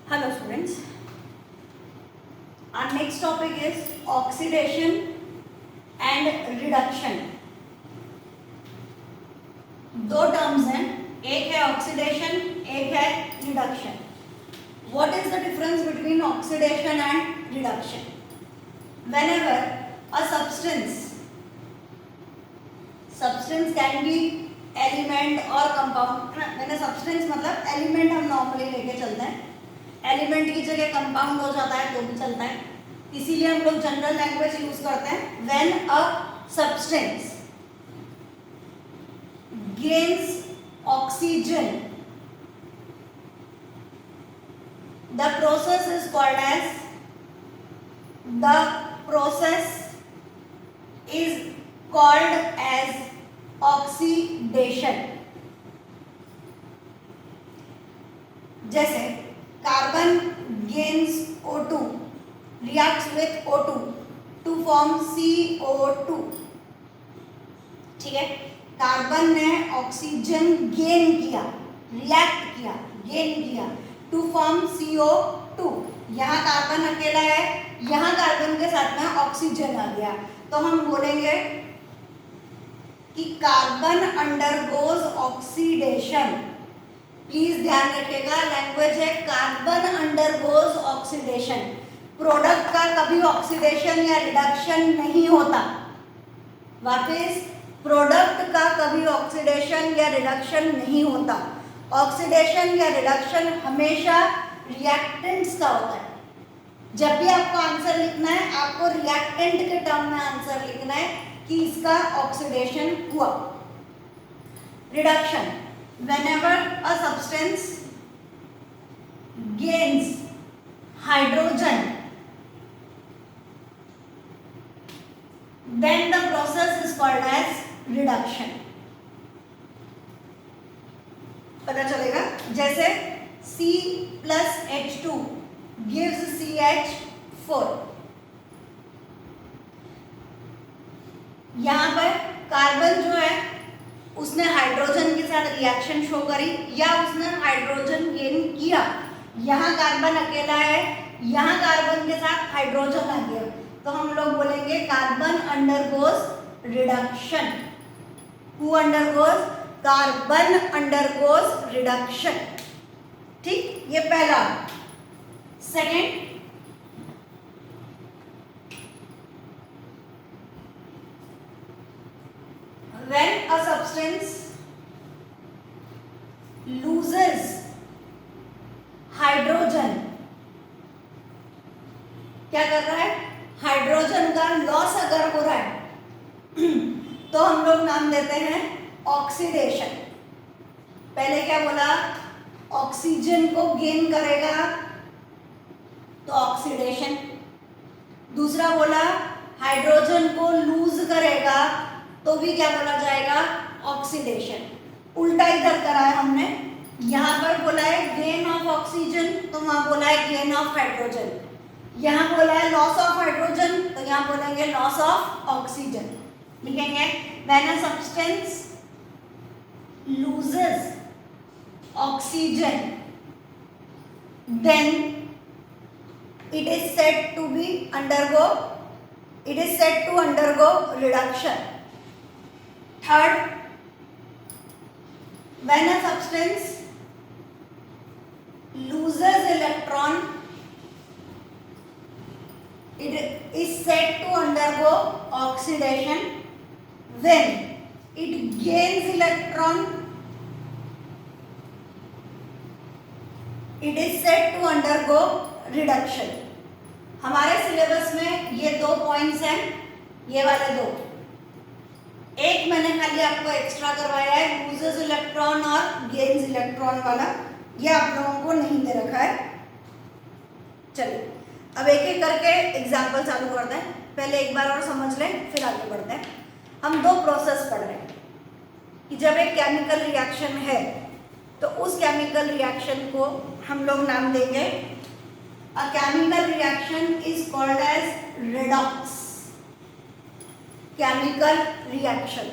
Hello students, our next topic is oxidation and reduction. दो terms हैं, एक है ऑक्सीडेशन, एक है reduction. What is the difference between oxidation and reduction? Whenever a substance can be element or compound. मैंने substance मतलब element हम normally लेके चलते हैं. एलिमेंट की जगह कंपाउंड हो जाता है तो भी चलता है, इसीलिए हम लोग जनरल लैंग्वेज यूज करते हैं. When a substance gains oxygen, the process is called as oxidation. जैसे carbon gains O2, reacts with O2 to form CO2. ठीक है, कार्बन ने ऑक्सीजन गेन किया, रिएक्ट किया, गेन किया टू फॉर्म CO2. यहाँ कार्बन अकेला है, यहाँ कार्बन के साथ में ऑक्सीजन आ गया, तो हम बोलेंगे कि कार्बन अंडरगोज ऑक्सीडेशन. प्लीज ध्यान रखिएगा, लैंग्वेज है कार्बन अंडरगोज ऑक्सीडेशन. प्रोडक्ट का कभी ऑक्सीडेशन या रिडक्शन नहीं होता. वापस, प्रोडक्ट का कभी ऑक्सीडेशन या रिडक्शन नहीं होता. ऑक्सीडेशन या रिडक्शन हमेशा रिएक्टेंट्स का होता है. जब भी आपको आंसर लिखना है, आपको रिएक्टेंट के टर्म में आंसर लिखना है कि इसका ऑक्सीडेशन हुआ. Reduction, whenever a substance gains hydrogen, then the process is called as reduction. पता चलेगा, जैसे C plus H2 gives CH4. यहाँ पर कार्बन जो है उसने हाइड्रोजन के साथ रिएक्शन शो करी या उसने हाइड्रोजन गेन किया. यहाँ कार्बन अकेला है, यहाँ कार्बन के साथ हाइड्रोजन आ गया, तो हम लोग बोलेंगे carbon undergoes reduction. Who undergoes? Carbon undergoes reduction. ठीक, ये पहला. Second, when a substance loses hydrogen, क्या कर रहा है? हाइड्रोजन का लॉस अगर हो रहा है तो हम लोग नाम देते हैं ऑक्सीडेशन. पहले क्या बोला? ऑक्सीजन को गेन करेगा तो ऑक्सीडेशन. दूसरा बोला हाइड्रोजन को लूज करेगा तो भी क्या बोला जाएगा? ऑक्सीडेशन. उल्टा इधर करा है हमने, यहाँ पर बोला है गेन ऑफ ऑक्सीजन तो वहां बोला है गेन ऑफ हाइड्रोजन. यहाँ बोला है लॉस ऑफ हाइड्रोजन तो यहाँ बोलेंगे लॉस ऑफ ऑक्सीजन. लिखेंगे when a substance loses oxygen then it is said to undergo reduction. Third, when a substance loses electron, it is said to undergo oxidation. When it gains electron, it is said to undergo reduction. हमारे syllabus में ये दो points हैं, ये वाले दो. एक मैंने खाली आपको एक्स्ट्रा करवाया है, लूजेस इलेक्ट्रॉन और गेन्स इलेक्ट्रॉन वाला, ये आप लोगों को नहीं दे रखा है. चलिए अब एक एक करके एग्जाम्पल चालू करते हैं. पहले एक बार और समझ लें, फिर आगे बढ़ते हैं. हम दो प्रोसेस पढ़ रहे हैं कि जब एक केमिकल रिएक्शन है तो उस केमिकल रिएक्शन को हम लोग नाम देंगे, a chemical reaction is called as redox. Chemical reaction,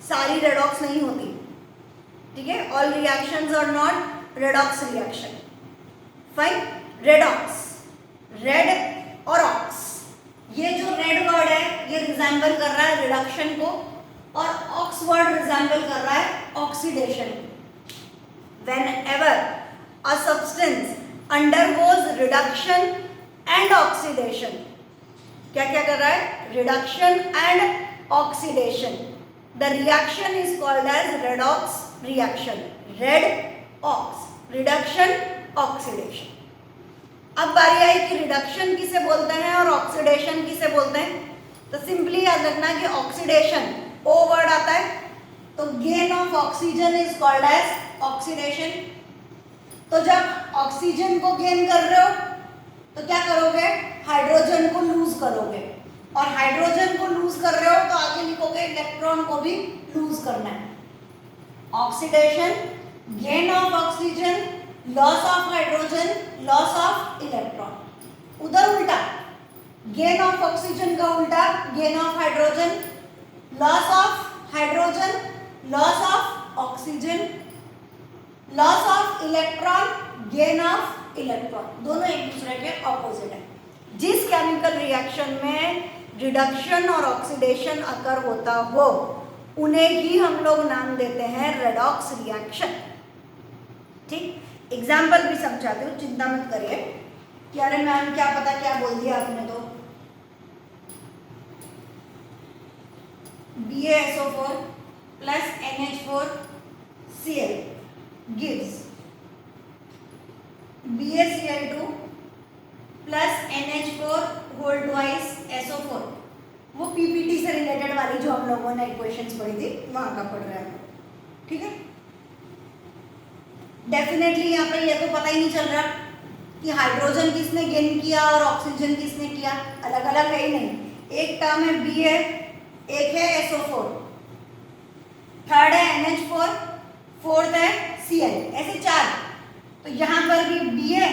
सारी रेडॉक्स नहीं होती, ठीक है. All reactions are not redox reaction. Fine. Redox, red और ऑक्स, ये जो रेड वर्ड है ये रिजेंबल कर रहा है रिडक्शन को, और ऑक्स वर्ड रिजेंबल कर रहा है oxidation. Whenever a substance undergoes reduction and oxidation, क्या क्या कर रहा है? Reduction and oxidation. The reaction is called as redox reaction. Redox, reduction, oxidation. अब बारी आई कि रिडक्शन किसे बोलते हैं और ऑक्सीडेशन किसे बोलते हैं। तो सिंपली याद रखना कि ऑक्सीडेशन ओ वर्ड आता है, तो gain of oxygen is called as oxidation. तो जब ऑक्सीजन को गेन कर रहे हो तो क्या करोगे? हाइड्रोजन को लूज करोगे, और हाइड्रोजन को लूज कर रहे हो तो आगे लिखोगे इलेक्ट्रॉन को भी लूज करना है। Oxidation, gain of oxygen, loss of hydrogen, loss of electron. उधर उल्टा, गेन ऑफ ऑक्सीजन का उल्टा gain of hydrogen, loss of hydrogen, loss of oxygen, loss of electron, gain of electron. दोनों एक दूसरे के ऑपोजिट है। जिस केमिकल रिएक्शन में रिडक्शन और ऑक्सीडेशन अकर होता हो उन्हें ही हम लोग नाम देते हैं रेडॉक्स रिएक्शन। ठीक, एग्जाम्पल भी समझाते हूँ, चिंता मत करिए कि अरे मैम क्या पता क्या बोल दिया आपने। तो BaSO4 plus NH4Cl gives BaCl2 plus NH4 whole twice SO4। वो पीपीटी से रिलेटेड वाली जो हम लोगों ने इक्वेशंस पढ़ी थी वहां का पढ़ रहे हैं। ठीक है, डेफिनेटली यहाँ पे ये तो पता ही नहीं चल रहा कि हाइड्रोजन किसने गेन किया और ऑक्सीजन किसने किया, अलग अलग है ही नहीं। एक टर्म है बी है, एक है SO4, थर्ड है NH4, फोर्थ है Cl, ऐसे चार। तो यहाँ पर भी बी है,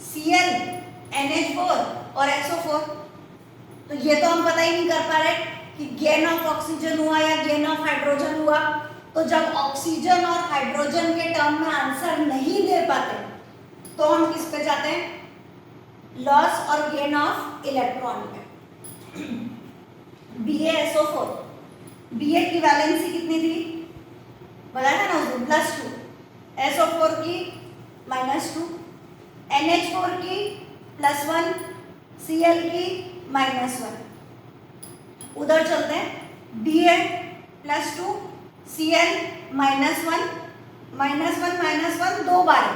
Cl, NH4 और SO4। तो ये तो हम पता ही नहीं कर पा रहे कि गेन ऑफ ऑक्सीजन हुआ या गेन ऑफ हाइड्रोजन हुआ। तो जब ऑक्सीजन और हाइड्रोजन के टर्म में आंसर नहीं दे पाते तो हम किस पे जाते हैं? लॉस और गेन ऑफ इलेक्ट्रॉन पे। BaSO4, Ba की वैलेंसी कितनी थी बताया था ना उसमें, +2, SO4 की -2, NH4 की +1, Cl की -1। उधर चलते हैं, Ba +2, Cl -1, -1 दो बार है,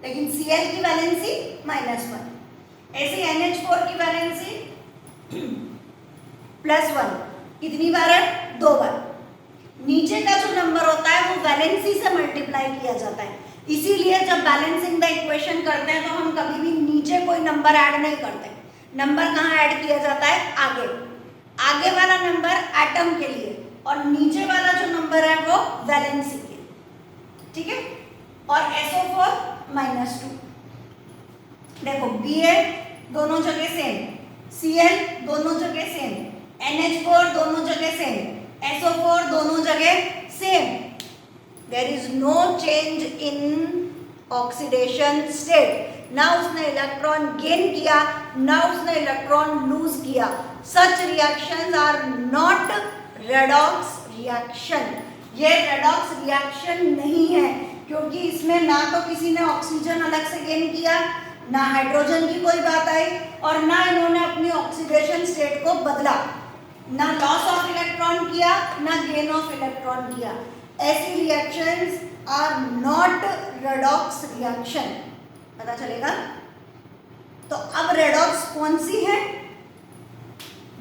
लेकिन Cl की वैलेंसी -1। ऐसे NH4 की वैलेंसी +1 कितनी बार है? दो बार। नीचे का जो नंबर होता है वो वैलेंसी से मल्टीप्लाई किया जाता है, इसीलिए जब बैलेंसिंग द इक्वेशन करते हैं तो हम कभी भी नीचे कोई नंबर ऐड नहीं करते। नंबर कहाँ ऐड किया जाता है? आगे। आगे वाला नंबर एटम के लिए और नीचे वाला जो नंबर है वो वैलेंसी के लिए। ठीक है, और SO4 -2। देखो Ba दोनों जगह सेम, Cl दोनों जगह सेम, NH4 दोनों जगह सेम, SO4 दोनों जगह same. There is no change in oxidation state। ना उसने इलेक्ट्रॉन गेन किया ना उसने इलेक्ट्रॉन लूज किया। Such reactions are not redox reaction। ये रेडॉक्स रिएक्शन नहीं है क्योंकि इसमें ना तो किसी ने ऑक्सीजन अलग से गेन किया, ना हाइड्रोजन की कोई बात आई, और ना इन्होंने अपनी ऑक्सीडेशन स्टेट को बदला, ना लॉस ऑफ इलेक्ट्रॉन किया ना गेन ऑफ इलेक्ट्रॉन किया। ऐसी reactions are not redox reaction. पता चलेगा? तो अब रेडॉक्स कौन सी है?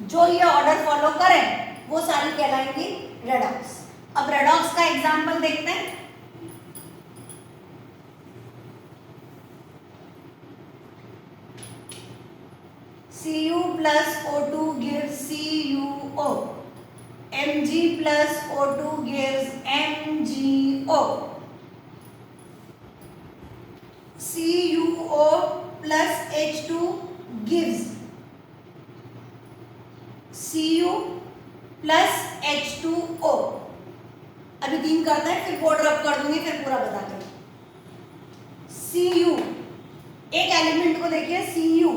जो ये ऑर्डर फॉलो करें वो सारी कहलाएंगी रेडॉक्स। अब रेडॉक्स का एग्जांपल देखते हैं। Cu plus O2 gives CuO, Mg plus O2 gives MgO, CuO plus H2 gives Cu plus H2O। अभी 3 करते हैं फिर बोर्ड रब कर दूंगी फिर पूरा बताते हैं। Cu एक एलिमेंट को देखिए Cu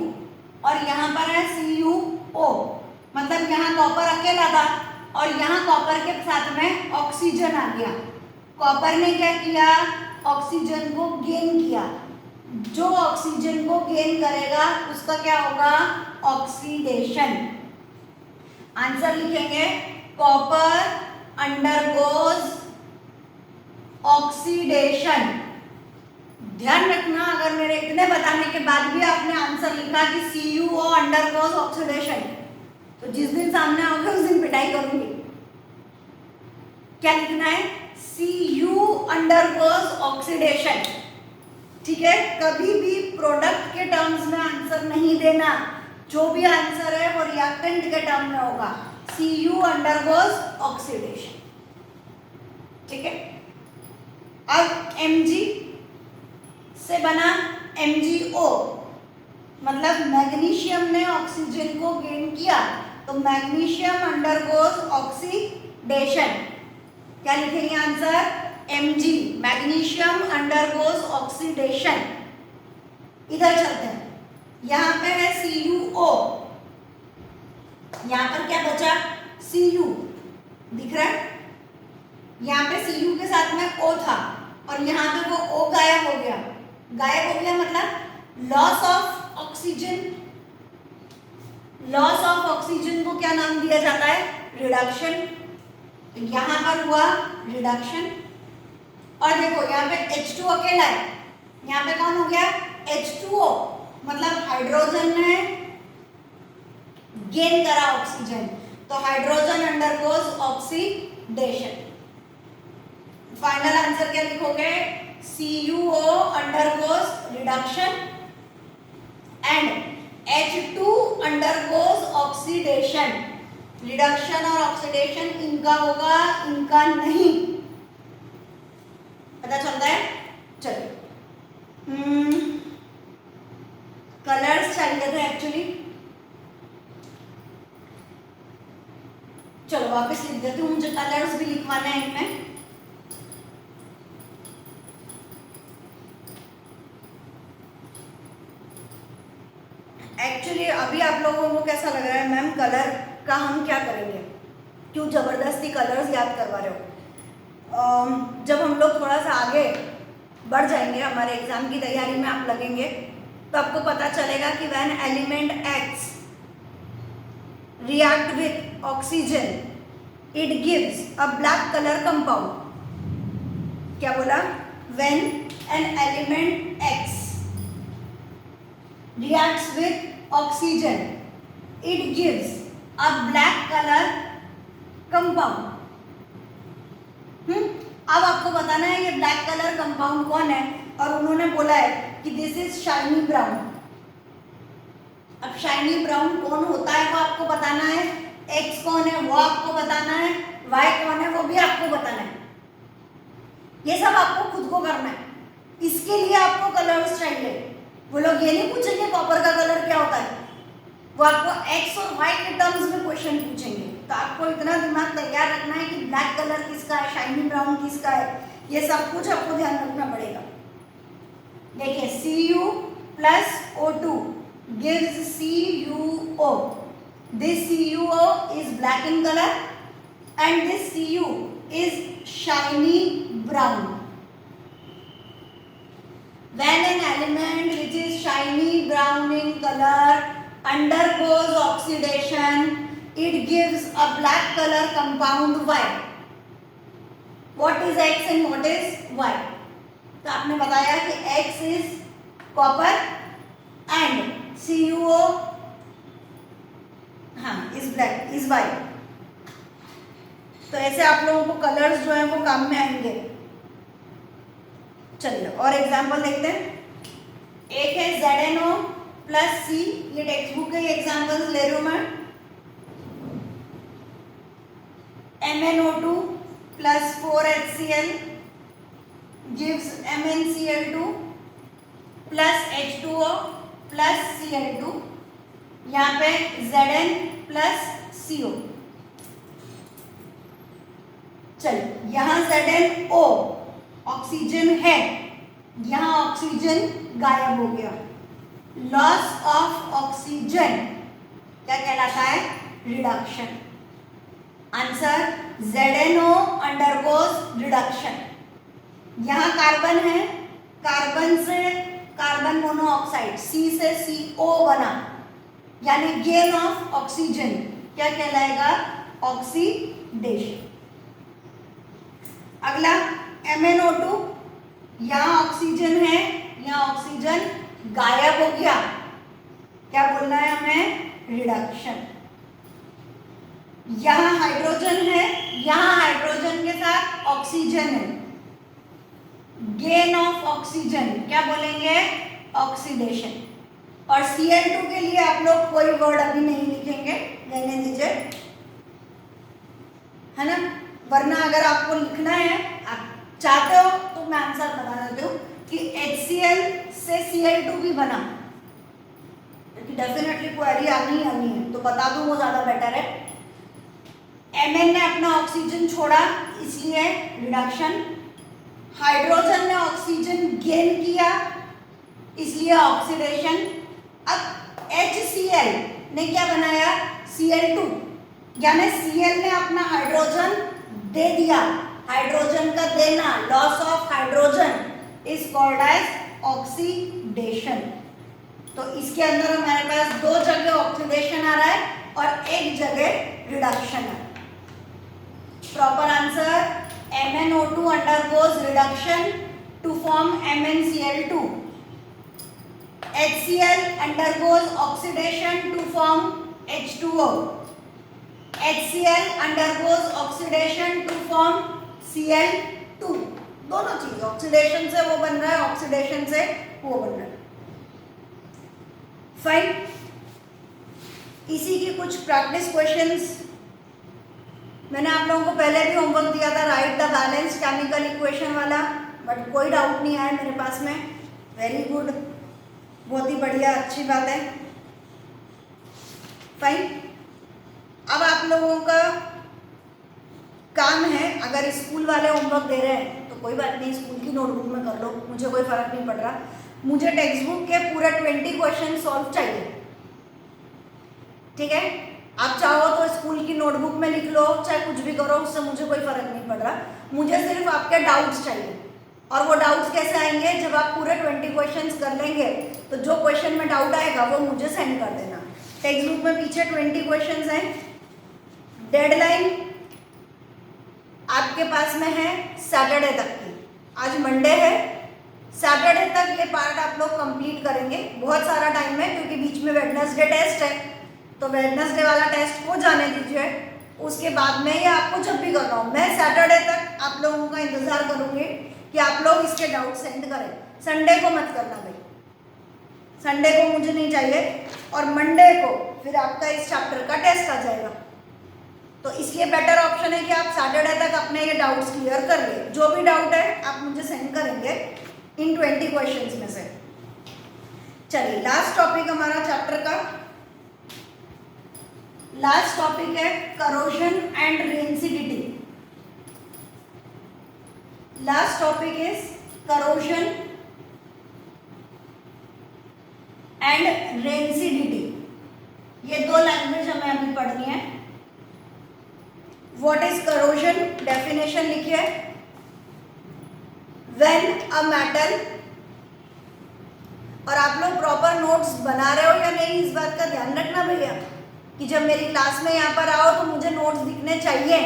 और यहाँ पर है CuO, मतलब यहाँ कॉपर अकेला था और यहाँ कॉपर के साथ में ऑक्सीजन आ गया। कॉपर ने क्या किया, ऑक्सीजन को गेन किया। जो ऑक्सीजन को गेन करेगा उसका क्या होगा, ऑक्सीडेशन। आंसर लिखेंगे कॉपर अंडरगोज ऑक्सीडेशन। ध्यान रखना, अगर मेरे इतने बताने के बाद भी आपने आंसर लिखा कि CuO अंडरगोज ऑक्सीडेशन, तो जिस दिन सामने आओगे उस दिन पिटाई करूंगी। क्या लिखना है, Cu अंडरगोज ऑक्सीडेशन। ठीक है, कभी भी प्रोडक्ट के टर्म्स में आंसर नहीं देना, जो भी आंसर है वो रिएक्टेंट के टर्म में होगा। Cu undergoes oxidation. ठीक है, अब Mg से बना MgO, मतलब मैग्नीशियम ने ऑक्सीजन को गेन किया, तो मैग्नीशियम अंडरगोज ऑक्सीडेशन। क्या लिखेंगे answer, Mg, magnesium undergoes oxidation. इधर चलते हैं, यहाँ पे है CuO, यहाँ पर क्या बचा, Cu दिख रहा है, यहाँ पे Cu के साथ में O था और यहाँ पे वो O गायब हो गया। गायब हो गया मतलब loss of oxygen. Loss of oxygen को क्या नाम दिया जाता है, रिडक्शन। तो यहाँ पर हुआ रिडक्शन। और देखो यहाँ पे H2 अकेला है, यहाँ पे कौन हो गया, H2O, मतलब हाइड्रोजन ने गेन करा ऑक्सीजन, तो hydrogen undergoes oxidation. Final answer क्या लिखोगे, CuO undergoes reduction and H2 undergoes oxidation. Reduction और ऑक्सीडेशन इनका होगा, इनका नहीं। पता चलता है। चलिए, कलर्स चाहिए थे एक्चुअली, चलो वापस लिख देती हूँ, मुझे कलर्स भी लिखवाना है इनमें। एक्चुअली अभी आप लोगों को कैसा लग रहा है, मैम कलर का हम क्या करेंगे, क्यों जबरदस्ती कलर्स याद करवा रहे हो। जब हम लोग थोड़ा सा आगे बढ़ जाएंगे, हमारे एग्जाम की तैयारी में आप लगेंगे, तो आपको पता चलेगा कि when element X react with oxygen it gives a black color compound। क्या बोला, when an element X reacts with oxygen it gives a black color compound। अब आपको बताना है ये ब्लैक कलर कंपाउंड कौन है, और उन्होंने बोला है कि दिस इज शाइनी ब्राउन। अब शाइनी ब्राउन कौन होता है वो आपको बताना है, X कौन है वो आपको बताना है, Y कौन है वो भी आपको बताना है। ये सब आपको खुद को करना है, इसके लिए आपको कलर्स चाहिए। वो लोग ये नहीं पूछेंगे कॉपर का कलर क्या होता है, वो आपको X और Y के टर्म्स में क्वेश्चन पूछेंगे। तो आपको इतना दिमाग तैयार रखना है कि ब्लैक कलर किसका है, शाइनी ब्राउन किसका है, ये सब कुछ आपको ध्यान रखना पड़ेगा। देखिए Cu plus O2 gives CuO। This CuO is black in color and this Cu is shiny brown। When an element which is shiny brown in color undergoes oxidation it gives a black color compound Y। What is X and what is Y? तो आपने बताया कि X is copper and CuO is black is Y। तो ऐसे आप लोगों को colours जो है वो काम में आएंगे। चलिए और एग्जाम्पल देखते हैं। एक है ZnO प्लस C, ये टेक्स्ट बुक के एग्जाम्पल्स ले रही हूँ मैं। MnO2 plus 4HCl gives MnCl2 plus H2O plus Cl2। यहाँ पे Zn plus CO। चलिए यहाँ ZnO ऑक्सीजन है, यहाँ ऑक्सीजन गायब हो गया, लॉस ऑफ ऑक्सीजन क्या कहलाता है? Reduction. Answer ZNO undergoes reduction. यहां कार्बन है, कार्बन से कार्बन मोनोऑक्साइड C से CO बना, यानी गेन ऑफ ऑक्सीजन क्या कहलाएगा? ऑक्सीडेशन। अगला MnO2, यहां ऑक्सीजन है, यहां ऑक्सीजन गायब हो गया, क्या बोलना है हमें? रिडक्शन। यहां हाइड्रोजन है, यहां हाइड्रोजन के साथ ऑक्सीजन है, गेन ऑफ ऑक्सीजन क्या बोलेंगे? ऑक्सीडेशन। और Cl2 के लिए आप लोग कोई वर्ड अभी नहीं लिखेंगे, रहने दीजिए, है ना, वरना अगर आपको लिखना है, आप चाहते हो तो मैं आंसर बता देती हूँ कि HCl से Cl2 भी बना, क्योंकि डेफिनेटली क्वेरी आनी है, तो बता दूं वो ज्यादा बेटर है। Mn ने अपना ऑक्सीजन छोड़ा इसलिए रिडक्शन, हाइड्रोजन ने ऑक्सीजन गेन किया इसलिए ऑक्सीडेशन। अब HCl ने क्या बनाया? Cl2, यानी Cl ने अपना हाइड्रोजन दे दिया, हाइड्रोजन का देना, loss of hydrogen is called as oxidation. तो इसके अंदर हमारे पास दो जगह ऑक्सीडेशन आ रहा है और एक जगह रिडक्शन है। Proper answer MnO2 undergoes reduction to form MnCl2. HCl undergoes oxidation to form H2O. HCl undergoes oxidation to form Cl2. दोनों चीज, ऑक्सीडेशन से वो बन रहा है, ऑक्सीडेशन से वो बन रहा है। फाइन। इसी की कुछ प्रैक्टिस क्वेश्चंस मैंने आप लोगों को पहले भी होमवर्क दिया था, right the balance chemical equation वाला, बट कोई डाउट नहीं आया मेरे पास में। वेरी गुड, बहुत ही बढ़िया, अच्छी बात है। फाइन। अब आप लोगों का काम है, अगर स्कूल वाले होमवर्क दे रहे हैं तो कोई बात नहीं, स्कूल की नोटबुक में कर लो, मुझे कोई फर्क नहीं पड़ रहा। मुझे टेक्स्ट बुक के पूरे 20 क्वेश्चन सॉल्व चाहिए, ठीक है? आप चाहो तो स्कूल की नोटबुक में लिख लो, चाहे कुछ भी करो, उससे मुझे कोई फर्क नहीं पड़ रहा। मुझे सिर्फ आपके डाउट्स चाहिए, और वो डाउट्स कैसे आएंगे? जब आप पूरे 20 क्वेश्चंस कर लेंगे तो जो क्वेश्चन में डाउट आएगा वो मुझे सेंड कर देना। टेक्स्ट बुक में पीछे 20 क्वेश्चंस हैं। डेडलाइन आपके पास में है सैटरडे तक की, आज मंडे है, सैटरडे तक ये पार्ट आप लोग कंप्लीट करेंगे। बहुत सारा टाइम है क्योंकि बीच में वेडनेसडे टेस्ट है, तो वेडनेसडे वाला टेस्ट को जाने दीजिए, उसके बाद में ये आपको जब भी करना हो, मैं सैटरडे तक आप लोगों का इंतजार करूंगी कि आप लोग इसके डाउट सेंड करें। संडे को मत करना भाई, संडे को मुझे नहीं चाहिए, और मंडे को फिर आपका इस चैप्टर का टेस्ट आ जाएगा। तो इसलिए बेटर ऑप्शन है कि आप सैटरडे तक अपने ये डाउट्स क्लियर कर ले। जो भी डाउट है आप मुझे सेंड करेंगे इन 20 क्वेश्चंस में से। चलिए, लास्ट टॉपिक हमारा चैप्टर का, लास्ट टॉपिक है corrosion and rancidity. Last topic is corrosion and rancidity. ये दो लैंग्वेज हमें अभी पढ़नी है। What is corrosion? डेफिनेशन लिखिए। व्हेन अ मेटल, और आप लोग प्रॉपर नोट्स बना रहे हो या नहीं, इस बात का ध्यान रखना भैया, कि जब मेरी क्लास में यहाँ पर आओ तो मुझे नोट्स दिखने चाहिए।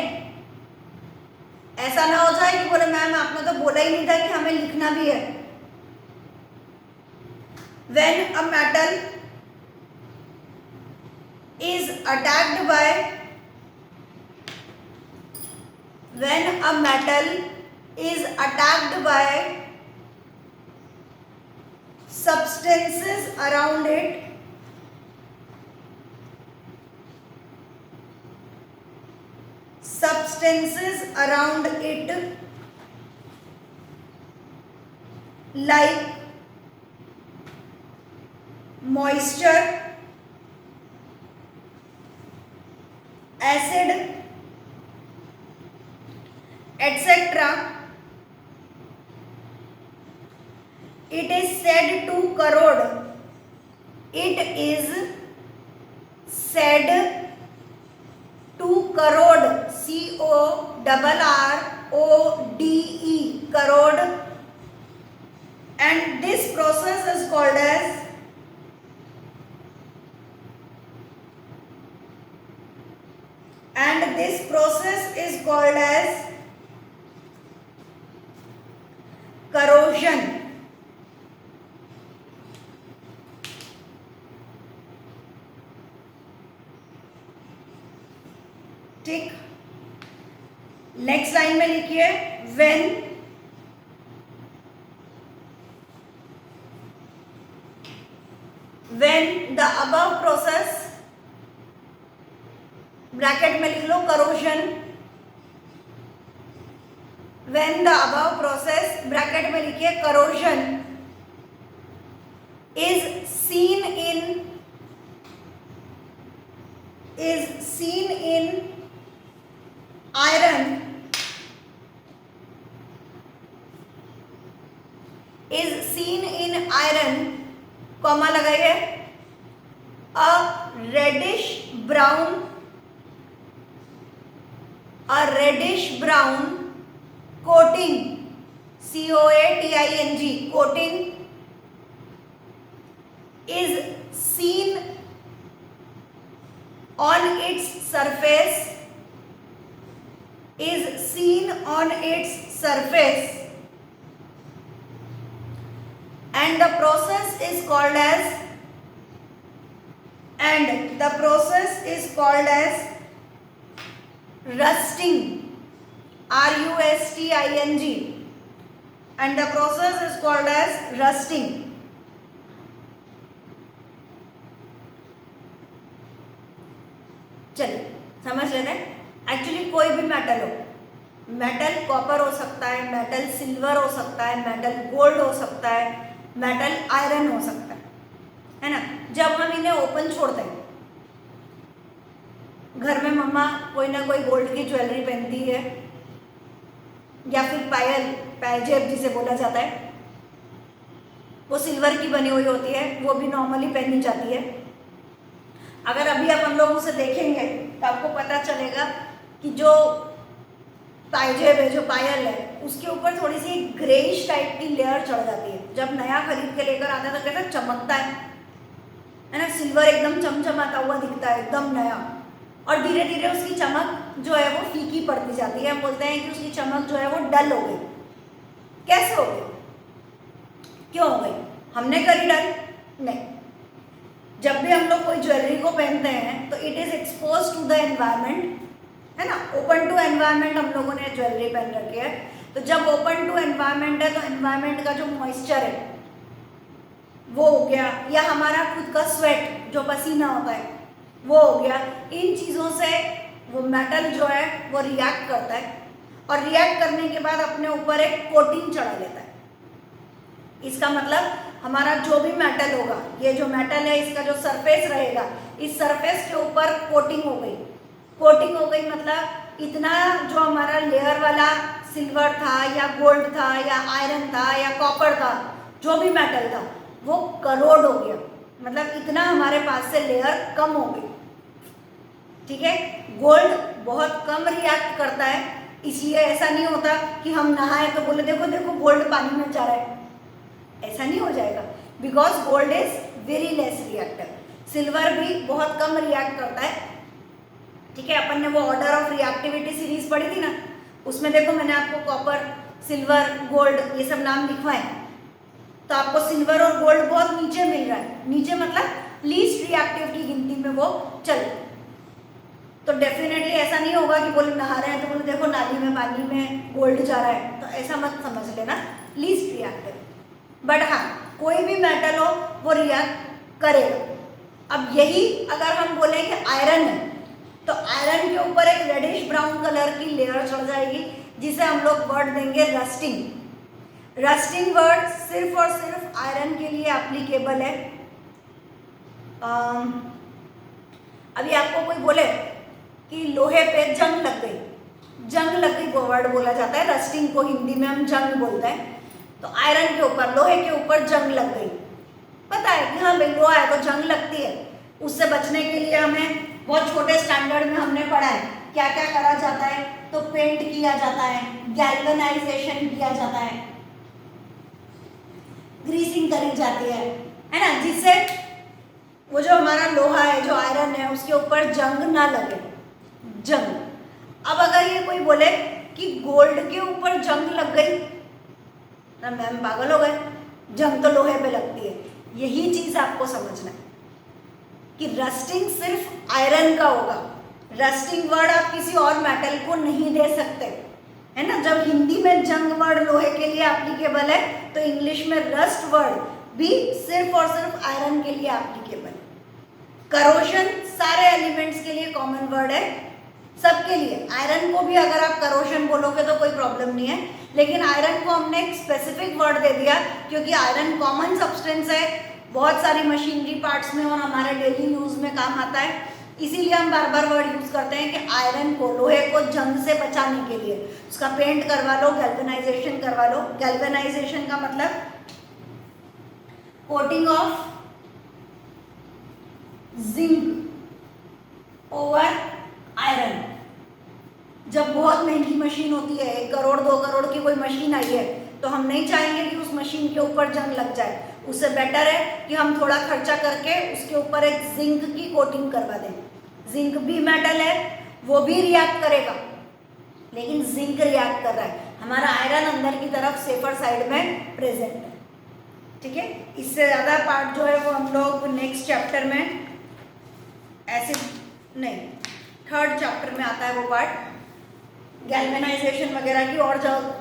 ऐसा ना हो जाए कि बोले मैम आपने तो बोला ही नहीं था कि हमें लिखना भी है। When a metal is attacked by, when a metal is attacked by substances around it, substances around it like moisture, acid, etc., it is said to corrode. It is said to corrode, CORRODE, corrode, and this process is called as corrosion. ठीक, next line में लिखिए when the above process, bracket में लिख लो corrosion, when the above process, bracket में लिखिए corrosion is seen in iron, comma लगाइए, a reddish brown coating, COATING, coating is seen on its surface, and the process is called as rusting, RUSTING, and the process is called as rusting. चलिए समझ लेते हैं। Actually कोई भी metal हो, metal copper हो सकता है, मेटल सिल्वर हो सकता है, मेटल गोल्ड हो सकता है, मेटल आयरन हो सकता है ना। जब हम इन्हें ओपन छोड़ते हैं, घर में मम्मा कोई ना कोई गोल्ड की ज्वेलरी पहनती है, या फिर पायजेब जिसे बोला जाता है, वो सिल्वर की बनी हुई होती है, वो भी नॉर्मली पहनी जाती है। अगर अभी आप हम लोग उसे देखेंगे तो आपको पता चलेगा कि जो पायजेब है, जो पायल है, उसके ऊपर थोड़ी सी ग्रेइश टाइप की लेयर चढ़ जाती है। जब नया खरीद के लेकर आता है तो कैसा चमकता है ना, सिल्वर एकदम चमचमाता हुआ दिखता है, एकदम नया। और धीरे धीरे उसकी चमक जो है वो फीकी पड़ती जाती है। हम बोलते हैं कि उसकी चमक जो है वो डल हो गई। कैसे हो गई, क्यों हो गई? हमने करी डल? नहीं। जब भी हम लोग कोई ज्वेलरी को पहनते हैं तो it is expose to the environment, है ना। ओपन टू एनवायरनमेंट हम लोगों ने ज्वेलरी पहन रखी है, तो जब ओपन टू एनवायरनमेंट है तो एनवायरनमेंट का जो मॉइस्चर है वो हो गया, या हमारा खुद का स्वेट जो पसीना होता है वो हो गया। इन चीज़ों से वो मेटल जो है वो रिएक्ट करता है, और रिएक्ट करने के बाद अपने ऊपर एक कोटिंग चढ़ा लेता है। इसका मतलब हमारा जो भी मेटल होगा, ये जो मेटल है इसका जो सरफेस रहेगा, इस सरफेस के ऊपर कोटिंग हो गई। कोटिंग हो गई मतलब इतना जो हमारा लेयर वाला सिल्वर था या गोल्ड था या आयरन था या कॉपर था, जो भी मेटल था वो करोड़ हो गया, मतलब इतना हमारे पास से लेयर कम हो गई। ठीक है, गोल्ड बहुत कम रिएक्ट करता है, इसलिए ऐसा नहीं होता कि हम नहाए तो बोले देखो देखो गोल्ड पानी में जा रहा है, ऐसा नहीं हो जाएगा, because gold is very less reactor. Silver भी बहुत कम रिएक्ट करता है। ठीक है, अपन ने वो ऑर्डर ऑफ रिएक्टिविटी सीरीज पढ़ी थी ना, उसमें देखो मैंने आपको कॉपर, सिल्वर, गोल्ड ये सब नाम लिखवाए, तो आपको सिल्वर और गोल्ड बहुत नीचे मिल रहा है। नीचे मतलब लीस्ट रिएक्टिव की गिनती में वो चल, तो डेफिनेटली ऐसा नहीं होगा कि बोले नहा रहे हैं तो बोले देखो नाली में पानी में गोल्ड जा रहा है, तो ऐसा मत समझ लेना, लीस्ट रिएक्टिव। बट हाँ, कोई भी मेटल हो वो रिएक्ट करेगा। अब यही अगर हम बोले कि आयरन है, तो आयरन के ऊपर एक रेडिश ब्राउन कलर की लेयर चढ़ जाएगी, जिसे हम लोग वर्ड देंगे रस्टिंग। रस्टिंग वर्ड सिर्फ और सिर्फ आयरन के लिए एप्लीकेबल है। अभी आपको कोई बोले कि लोहे पे जंग लग गई, जंग लग गई वो वर्ड बोला जाता है, रस्टिंग को हिंदी में हम जंग बोलते हैं। तो आयरन के ऊपर, लोहे के ऊपर जंग लग गई, पता है कि हाँ भाई लोहा है तो जंग लगती है, उससे बचने के लिए हमें बहुत छोटे स्टैंडर्ड में हमने पढ़ा है क्या क्या करा जाता है, तो पेंट किया जाता है, गैल्वेनाइजेशन किया जाता है, ग्रीसिंग करी जाती है ना, जिससे वो जो हमारा लोहा है जो आयरन है उसके ऊपर जंग ना लगे। जंग, अब अगर ये कोई बोले कि गोल्ड के ऊपर जंग लग गई ना, मैम पागल हो गए, जंग तो लोहे पे लगती है। यही चीज आपको समझना है कि रस्टिंग सिर्फ आयरन का होगा, रस्टिंग वर्ड आप किसी और मेटल को नहीं दे सकते, है ना। जब हिंदी में जंग वर्ड लोहे के लिए एप्लीकेबल है तो इंग्लिश में रस्ट वर्ड भी सिर्फ और सिर्फ आयरन के लिए एप्लीकेबल है। करोशन सारे एलिमेंट्स के लिए कॉमन वर्ड है, सबके लिए। आयरन को भी अगर आप करोशन बोलोगे तो कोई प्रॉब्लम नहीं है, लेकिन आयरन को हमने एक स्पेसिफिक वर्ड दे दिया क्योंकि आयरन कॉमन सब्सटेंस है बहुत सारी मशीनरी पार्ट्स में और हमारे डेली यूज में काम आता है, इसीलिए हम बार बार वर्ड यूज करते हैं कि आयरन को, लोहे को जंग से बचाने के लिए उसका पेंट करवा लो, गैल्वेनाइजेशन करवा लो। गैल्वेनाइजेशन का मतलब coating of zinc over iron. जब बहुत महंगी मशीन होती है, 1 करोड़ 2 करोड़ की कोई मशीन आई है, तो हम नहीं चाहेंगे कि उस मशीन के ऊपर जंग लग जाए, उससे बेटर है कि हम थोड़ा खर्चा करके उसके ऊपर एक जिंक की कोटिंग करवा दें। जिंक भी मेटल है, वो भी रिएक्ट करेगा, लेकिन जिंक रिएक्ट कर रहा है, हमारा आयरन अंदर की तरफ सेफर साइड में प्रेजेंट है, ठीक है। इससे ज़्यादा पार्ट जो है वो हम लोग नेक्स्ट चैप्टर में एसिड नहीं 3rd चैप्टर में आता है वो पार्ट, गैल्वेनाइजेशन वगैरह की और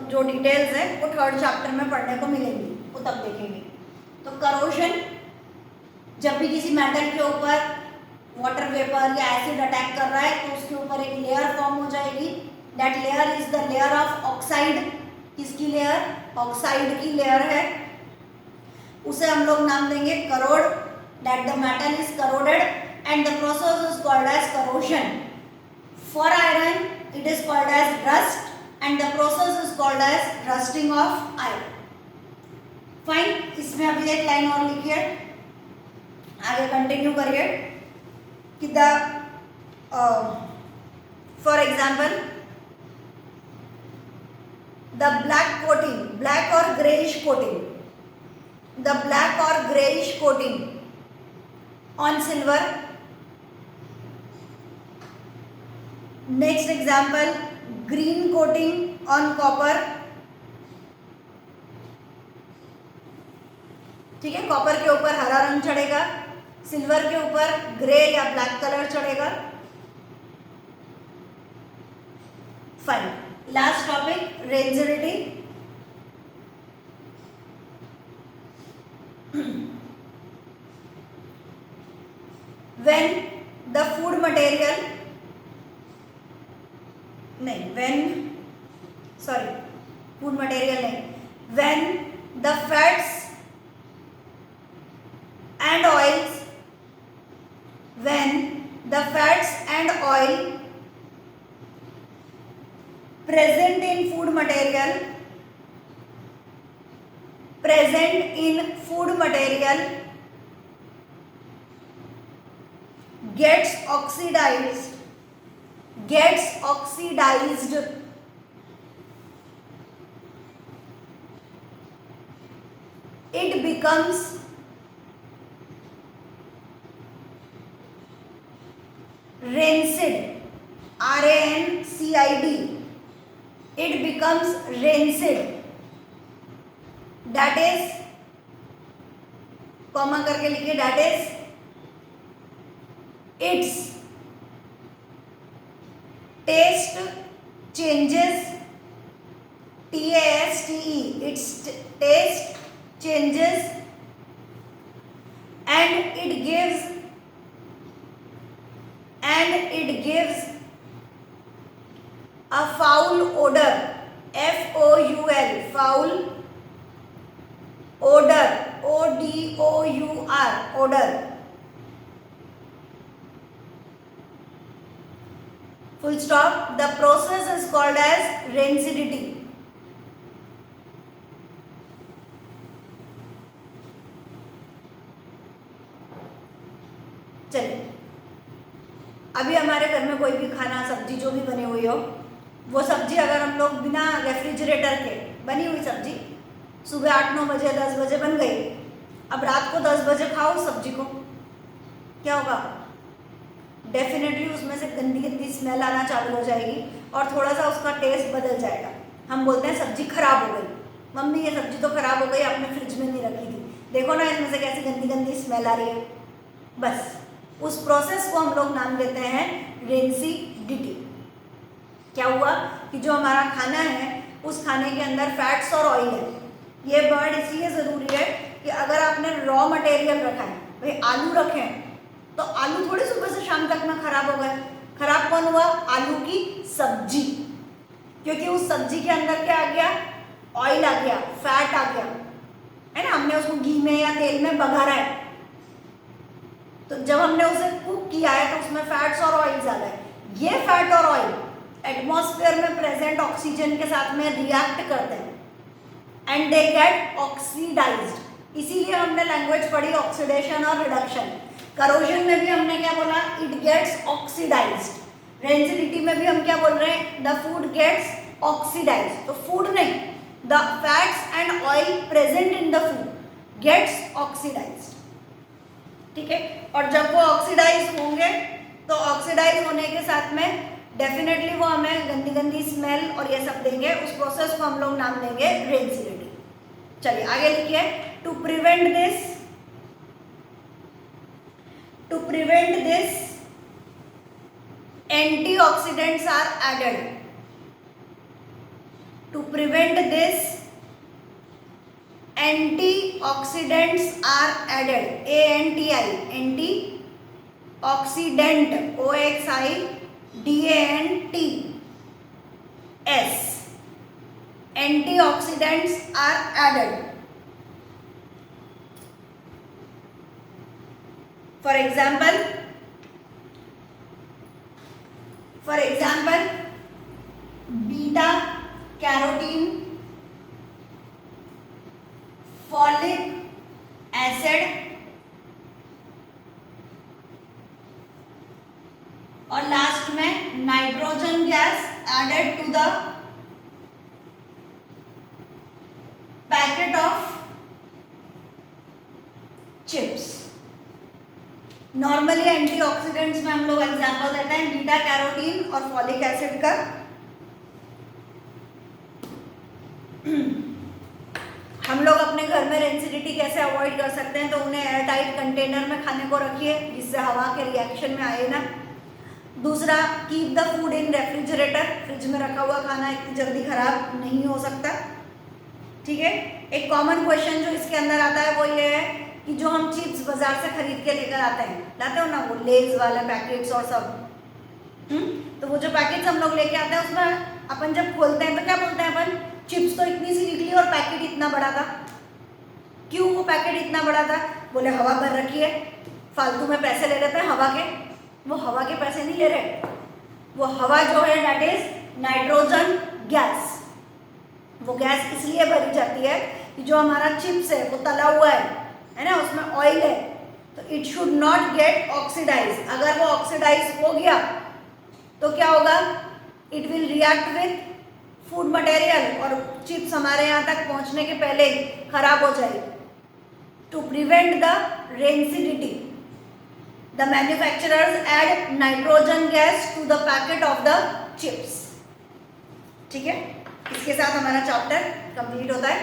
जो डिटेल्स है वो 3rd चैप्टर में पढ़ने को मिलेंगी, वो तब देखेंगे। तो करोशन, जब भी किसी मेटल के ऊपर वाटर वेपर या एसिड अटैक कर रहा है तो उसके ऊपर एक लेयर फॉर्म हो जाएगी, that layer is the layer of oxide. किसकी लेयर? ऑक्साइड की लेयर है, उसे हम लोग नाम देंगे corrode, that the metal is corroded and the process is called as corrosion. For iron it is called as rust and the process is called as rusting of iron. Fine, इसमें अभी एक line और लिखिए, आगे continue करिए कि the for example the black coating, black और greyish coating, the black और greyish coating on silver. Next example, green coating on copper, ठीक है। कॉपर के ऊपर हरा रंग चढ़ेगा, सिल्वर के ऊपर ग्रे या ब्लैक कलर चढ़ेगा। Fine, last topic, rigidity. When the food material नहीं, फूड मटेरियल नहीं, when the fats and oils, when the fats and oil present in food material gets oxidized, it becomes rancid, RANCID, it becomes rancid, that is, comma करके लिखिए, that is its taste changes, TASTE, its taste changes and it gives a foul odor, FOUL, foul odor, ODOUR, odor. Full stop. The process is called as rancidity. चलिए, अभी हमारे घर में कोई भी खाना सब्जी जो भी बनी हुई हो, वो सब्जी अगर हम लोग बिना रेफ्रिजरेटर के बनी हुई सब्जी सुबह 8-9 बजे 10 बजे बन गई, अब रात को 10 बजे खाओ सब्जी को, क्या होगा? डेफिनेटली उसमें से गंदी गंदी स्मेल आना चालू हो जाएगी और थोड़ा सा उसका टेस्ट बदल जाएगा। हम बोलते हैं सब्जी खराब हो गई, मम्मी ये सब्जी तो खराब हो गई, आपने फ्रिज में नहीं रखी थी, देखो ना इसमें से कैसी गंदी गंदी स्मेल आ रही है। बस उस प्रोसेस को हम लोग नाम देते हैं रेंसिडिटी। क्या हुआ कि जो हमारा खाना है उस खाने के अंदर फैट्स और ऑयल है। ये वर्ड इसलिए ज़रूरी है कि अगर आपने रॉ मटेरियल रखा है, भाई आलू रखे हैं, तो आलू थोड़ी सुबह से शाम तक में खराब हो गए। खराब कौन हुआ? आलू की सब्जी, क्योंकि उस सब्जी के अंदर क्या आ गया? ऑयल आ गया, फैट आ गया, है ना। हमने उसको घी में या तेल में बघारा है, तो जब हमने उसे कुक किया है तो उसमें फैट्स और ऑयल ज़्यादा है। ये फैट और ऑयल एटमॉस्फेयर में प्रेजेंट ऑक्सीजन के साथ में रिएक्ट करते हैं एंड दे गेट ऑक्सीडाइज्ड। इसीलिए हमने लैंग्वेज पढ़ी ऑक्सीडेशन और रिडक्शन। करोजन में भी हमने क्या बोला? It gets oxidised. रेंसिडिटी में भी हम क्या बोल रहे हैं? The food gets oxidised. तो फूड नहीं, the fats and oil present in the food gets oxidised, ठीक है। और जब वो ऑक्सीडाइज होंगे तो ऑक्सीडाइज होने के साथ में डेफिनेटली वो हमें गंदी गंदी स्मेल और ये सब देंगे। उस प्रोसेस को हम लोग नाम देंगे रेंसिडिटी। चलिए आगे लिखिए, to prevent this antioxidants are added. To prevent this antioxidants are added, ANTI, anti oxidant, OXIDANTS, antioxidants are added. For example, beta carotene, folic acid और लास्ट में nitrogen gas added to the packet of chips. Normally antioxidants में हम लोग example देते हैं beta carotene और folic acid का। हम लोग अपने घर में रेंसिडिटी कैसे अवॉइड कर सकते हैं? तो उन्हें एयर टाइट कंटेनर में खाने को रखिए जिससे हवा के रिएक्शन में आए ना। दूसरा, keep the food in refrigerator, fridge में रखा हुआ खाना इतनी जल्दी खराब नहीं हो सकता, ठीक है। एक कॉमन क्वेश्चन जो इसके अंदर आता है वो ये है कि जो हम चिप्स बाजार से खरीद के लेकर लाते हो ना, वो लेज वाले पैकेट्स और सब, तो वो जो पैकेट्स हम लोग लेके आते हैं उसमें अपन जब खोलते हैं तो क्या बोलते हैं अपन? चिप्स तो इतनी सी निकली और पैकेट इतना बड़ा था। क्यों वो पैकेट इतना बड़ा था? बोले हवा भर रखी है, फालतू में पैसे ले लेते हैं हवा के। वो हवा के पैसे नहीं ले रहे, वो हवा जो है दैट इज नाइट्रोजन गैस। वो गैस इसलिए भरी जाती है कि जो हमारा चिप्स है वो तला हुआ है ना, उसमें ऑयल है, तो it should not get oxidise. अगर वो ऑक्सीडाइज हो गया तो क्या होगा? It will react with food material और चिप्स हमारे यहाँ तक पहुँचने के पहले ही खराब हो जाएगी। To prevent the rancidity, the manufacturers add nitrogen gas to the packet of the chips, ठीक है। इसके साथ हमारा चैप्टर कंप्लीट होता है।